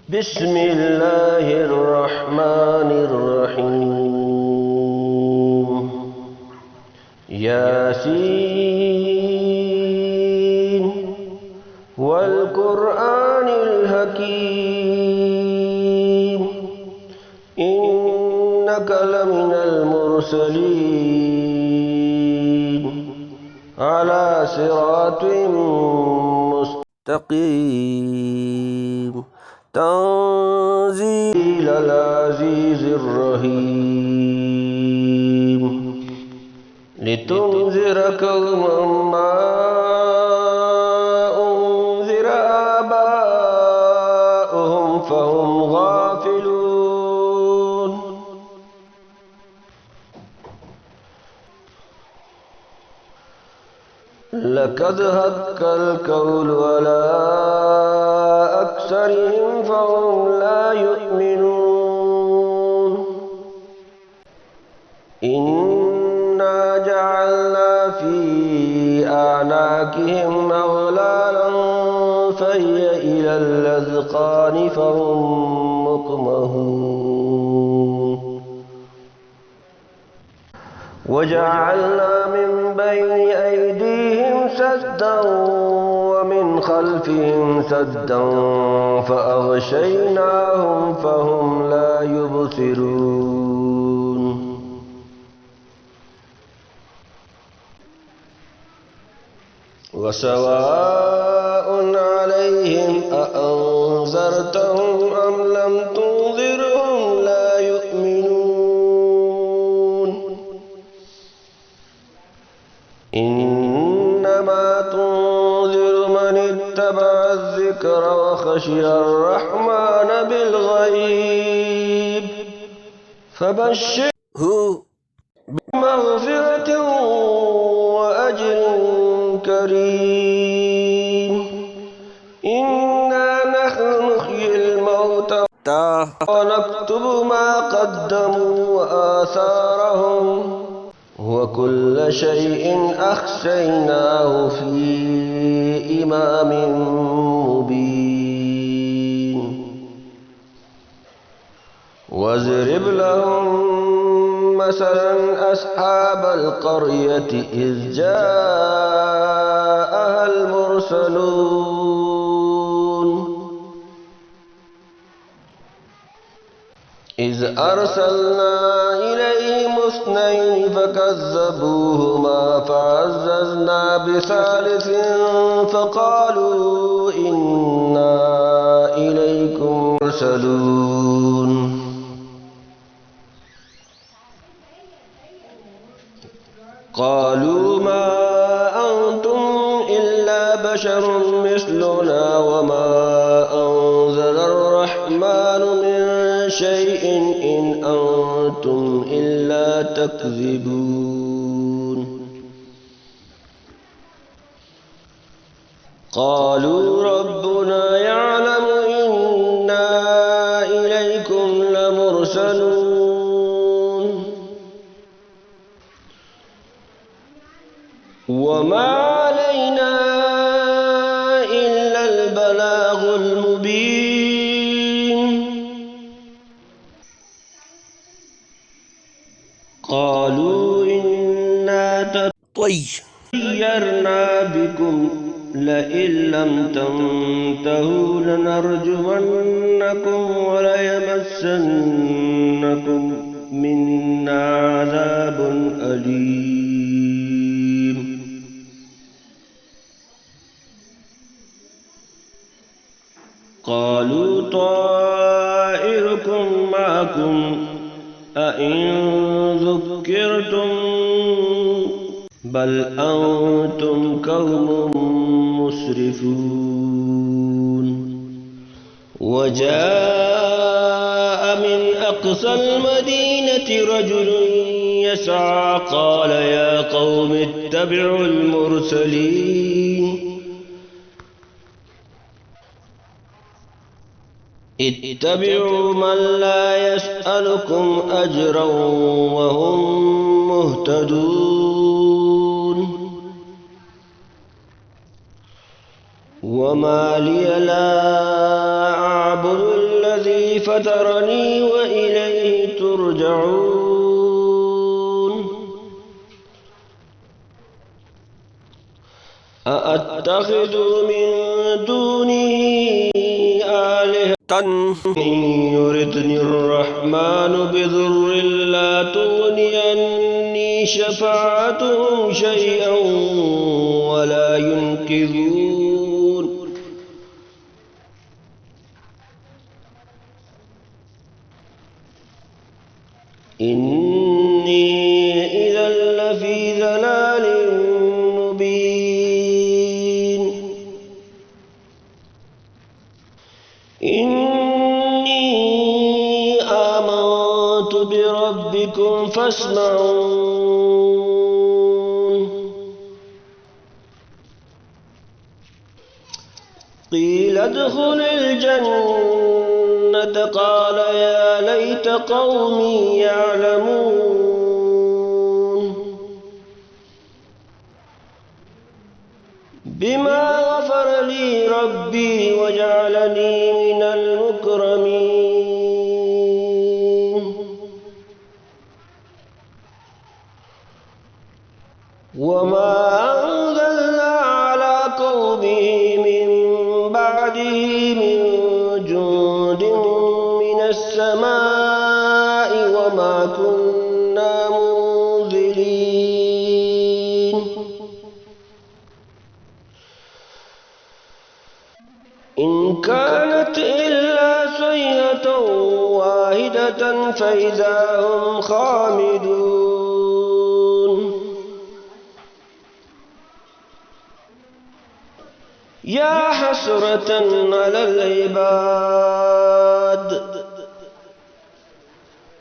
بسم الله الرحمن الرحيم. ياسين والقرآن الحكيم إنك لمن المرسلين على صراط مستقيم تنزيل العزيز الرحيم لتنذر قوما ما أنذر آباؤهم فهم غافلون لقد حق القول على أكثرهم فهم لا يؤمنون إنا جعلنا في أعناقهم أغلالا فهي إلى الأذقان فهم مقمحون وجعلنا من بين أيديهم سدا ومن خلفهم سدا فأغشيناهم فهم لا يبصرون وسواء عليهم أأنذرتهم أم لم تنذرهم لا يؤمنون إنما تنذر من اتبع الذكر وخشي الرحمن بالغيب فبشره بمغفرة وأجر كريم إنا نحن نحيي الموتى ونكتب ما قدموا وآثارهم وكل شيء أحصيناه في إمام مبين واضرب لهم مثلا أصحاب القرية إذ جاءها المرسلون إذ أرسلنا إليهم اثنين فكذبوهما فعززنا بثالث فقالوا إنا إليكم مرسلون قالوا ما أنتم إلا بشر مثلنا وما أنزل الرحمن من شيء إن أنتم إلا تكذبون قالوا ربنا يعلم إنا إليكم لمرسلون وما علينا إلا البلاغ المبين قالوا إنا تطيرنا بكم لئن لم تنتهوا لنرجمنكم وليمسنكم منا عذاب أليم قالوا طائركم معكم أئن ذكرتم بل أنتم قوم مسرفون وجاء من أقصى المدينة رجل يسعى قال يا قوم اتبعوا المرسلين اتبعوا من لا يسألكم أجرا وهم مهتدون وما لي لا فطرني وإليه ترجعون أأتخذ من دونه آلهة إن يردني الرحمن بضر لا تغن عني شفاعتهم شيئا ولا ينقذون إني إذا لفي ضلال مبين إني آمنت بربكم فاسمعون قيل ادخل الجنة قال يا ليت قومي يعلمون بما غفر لي ربي وجعلني من المكرمين وما أنزلنا على قومه من بعده من جند من السماء وما كنا منزلين إن كانت إلا صيحة واحدة فإذا هم خامدون يا حسرة على العباد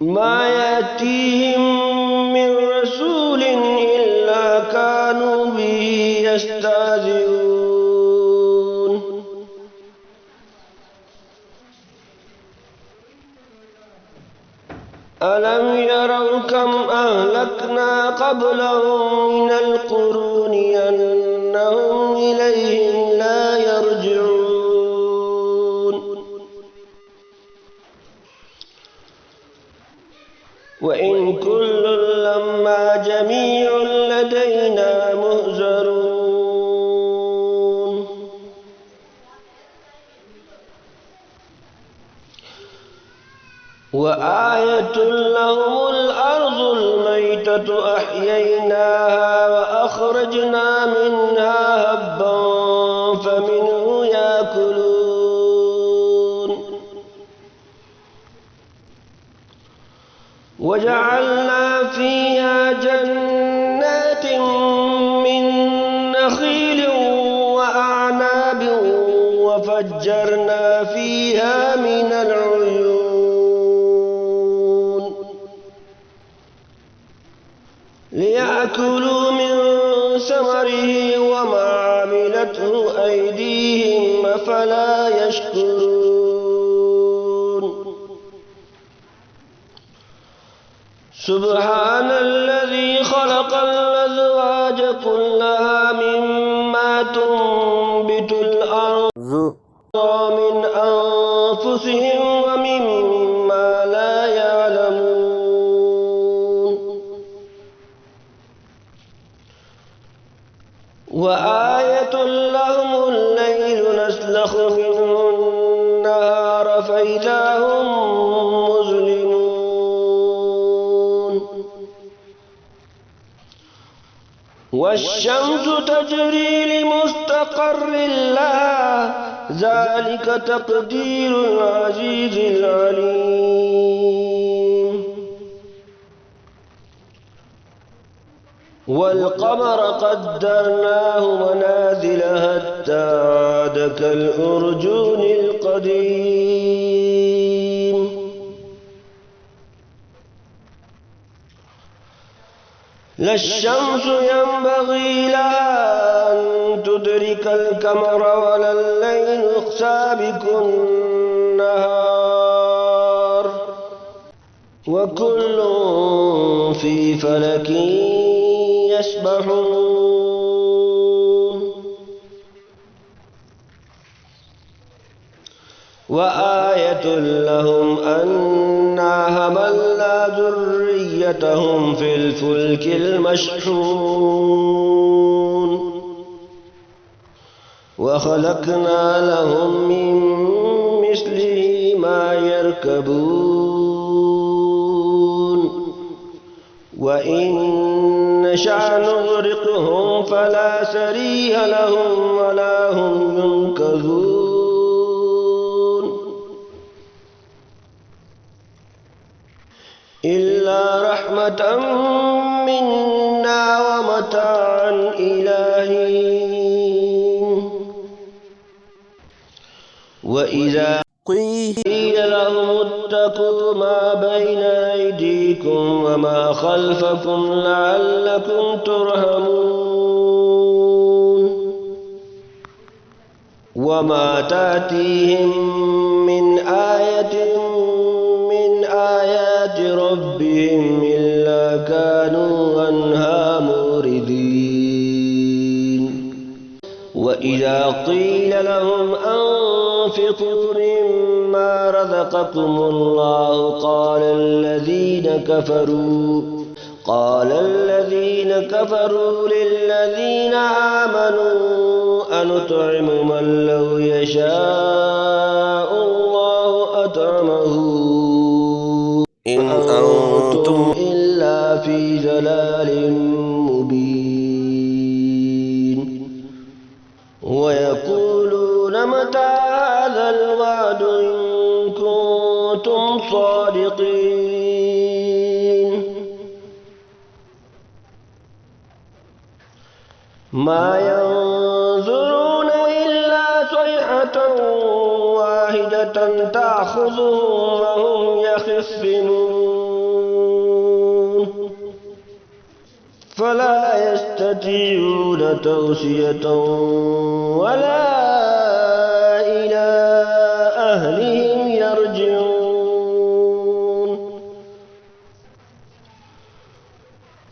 ما يأتيهم من رسول إلا كانوا به يستهزئون ألم يروا كم أهلكنا قبلهم من القرون أنهم إليهم لا يرجعون وإن كل لما جميع لدينا محضرون وآية لهم الأرض الميتة أحييناها وأخرجنا منها هبا فمنه يأكلون وجعلنا فيها جنات من نخيل وأعناب وفجرنا فيها من العيون ليأكلوا من ثمره وما عملته أيديهم أفلا يشكرون سبحان الذي خلق الأزواج كلها مما تنبت الأرض ومن أنفسهم ومما لا يعلمون وآية لهم الليل نسلخ منه النهار فإذا هم مظلمون والشمس تجري لمستقر لها ذلك تقدير العزيز العليم والقمر قدرناه منازل حتى عاد كالأرجون القديم لا الشمس ينبغي لها أن تدرك القمر ولا الليل سابق النهار وكل في فلك يسبحون وآية لهم أنا حملنا ذريتهم في الفلك المشحون وخلقنا لهم من مثله ما يركبون وإن نشأ نغرقهم فلا سريع لهم ولا هم ينقذون إلا رحمة منا ومتاعا إلى حين وإذا قيل لهم اتقوا ما بين أيديكم وما خلفكم لعلكم ترحمون وما تأتيهم من آية من آيات ربهم إلا كانوا عنها معرضين وإذا قيل لهم أنفقوا مما رزقكم الله قال الذين كفروا للذين آمنوا أنطعم من لو يشاء الله أطعمه إن أنتم إلا في ضلال مبين ويقولون متى هذا الوعد إن كنتم صادقين ما ينظرون إلا صيحة واحدة تأخذهم وهم يخصمون فلا يستطيعون توصية ولا إلى أهلهم يرجعون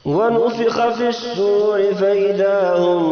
ونفخ في الصور فإذا هم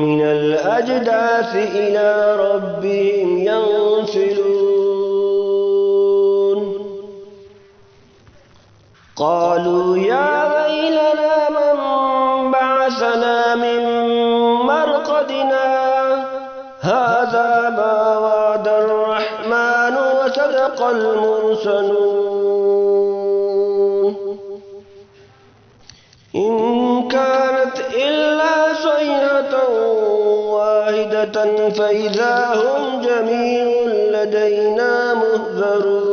من الأجداث إلى ربهم ينسلون قالوا يا ويلنا من بعثنا من مرقدنا هذا ما وعد الرحمن وصدق المرسلون إن كانت إلا صيحة واحدة فإذا هم جميع لدينا محضرون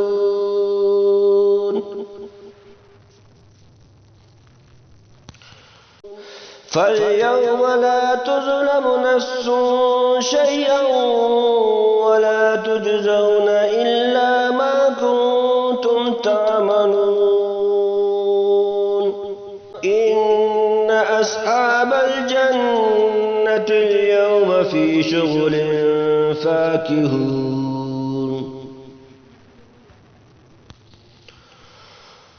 فاليوم لا تظلم نفس شيئا ولا تجزون إلا ما كنتم تعملون إن أصحاب الجنة اليوم في شغل فاكهون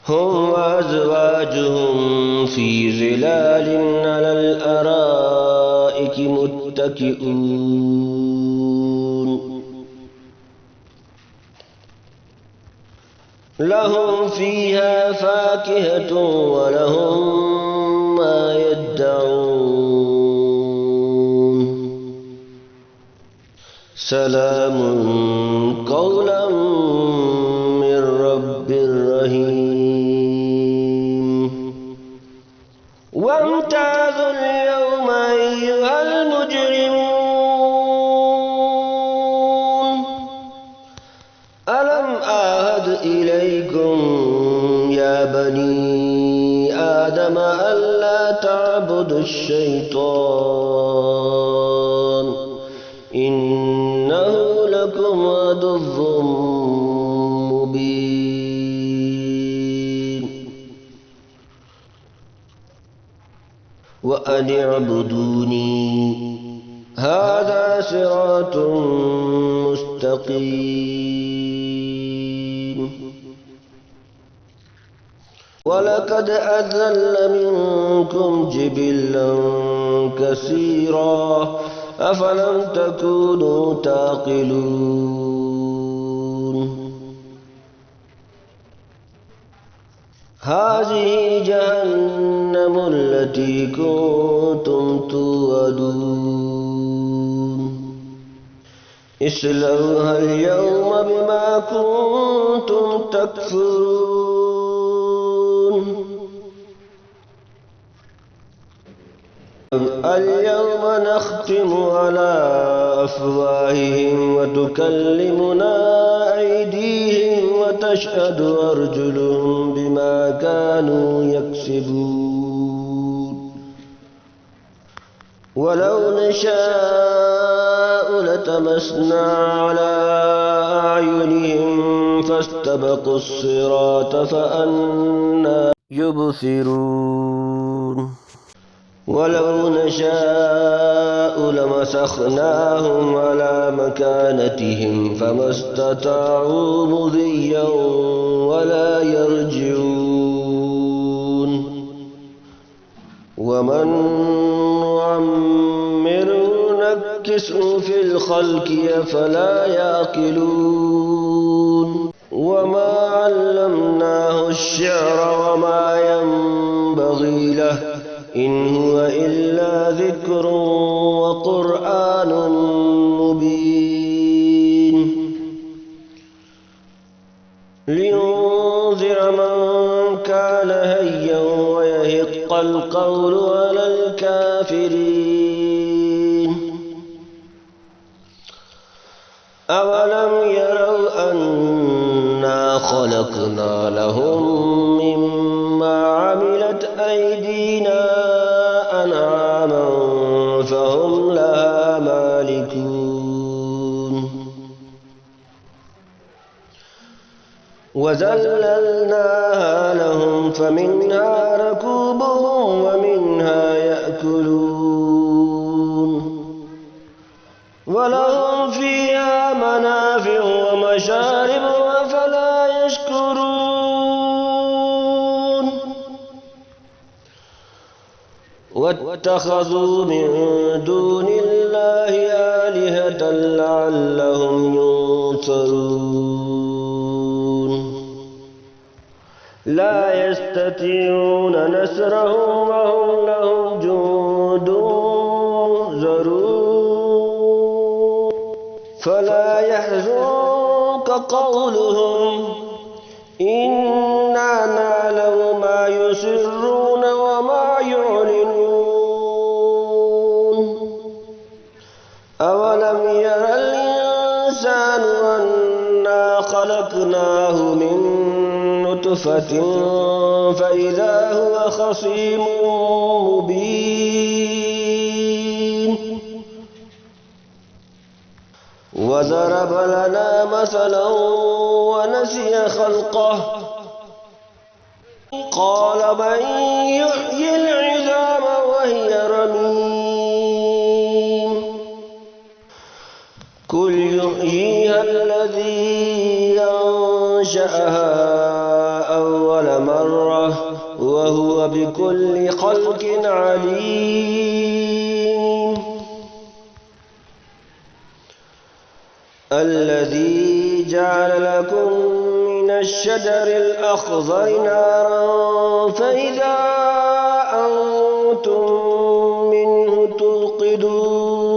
هم وأزواجهم في ظلال على الأرائك متكئون لهم فيها فاكهة ولهم ما يدعون سلام قولا من رب رحيم وامتازوا اليوم أيها المجرمون ألم أعهد إليكم يا بني آدم ألا تعبدوا الشيطان إنه لكم عدو مبين وأن اعبدوني هذا صراط مستقيم ولقد أضل منكم جبلا كثيرا أفلم تكونوا تعقلون هذه جهنم التي كنتم توعدون اصلوها اليوم بما كنتم تكفرون اليوم نختم على أفواههم وتكلمنا أيديهم وتشهد أرجلهم بما كانوا يكسبون ولو نشاء لتمسنا على أعينهم فاستبقوا الصراط فأنى يبصرون ولو نشاء لمسخناهم على مكانتهم فما استطاعوا مضيا ولا يرجعون ومن نعمره نكسه في الخلق أفلا يعقلون وما علمناه الشعر وما ينبغي له إن هو إلا ذكر وقرآن مبين لينذر من كان هيا ويهق القول على الكافرين أولم يروا أنا خلقنا لهم مما عملت أيدينا أنعاما فهم لها مالكون وذللناها لهم فمنها ركوبهم ومنها يأكلون ولهم فيها منافع ومشارب أفلا يشكرون واتخذوا من دون الله آلهة لعلهم ينصرون لا يستطيعون نصرهم وهم لهم جند مهزرون فلا يحزنك قولهم إنا نعلم ما يسرون وما يعلنون أولم ير الإنسان أنا خلقناه من نطفة فإذا هو خصيم مبين وضرب لنا مثلا ونسي خلقه قال من يحيي العظام وهي رميم قل يحييها الذي أنشأها أول مرة وهو بكل خلق عليم الذي جعل لكم من الشجر الأخضر نارا فإذا أنتم منه توقدون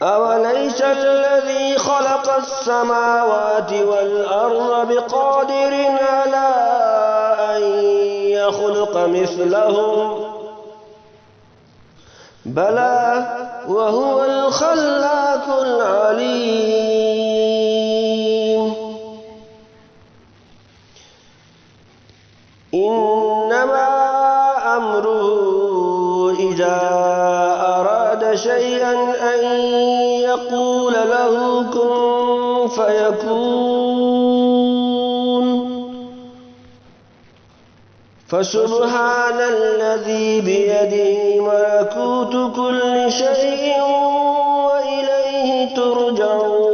أوليس الذي خلق السماوات والأرض بقادر على أن يخلق مثلهم بلى وهو الخلاق العليم إنما أمره إذا أراد شيئا أن يقول له كن فيكون فسبحان الذي بيده ملكوت كل شيء وإليه ترجعون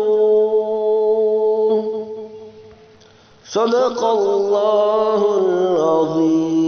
صدق الله العظيم.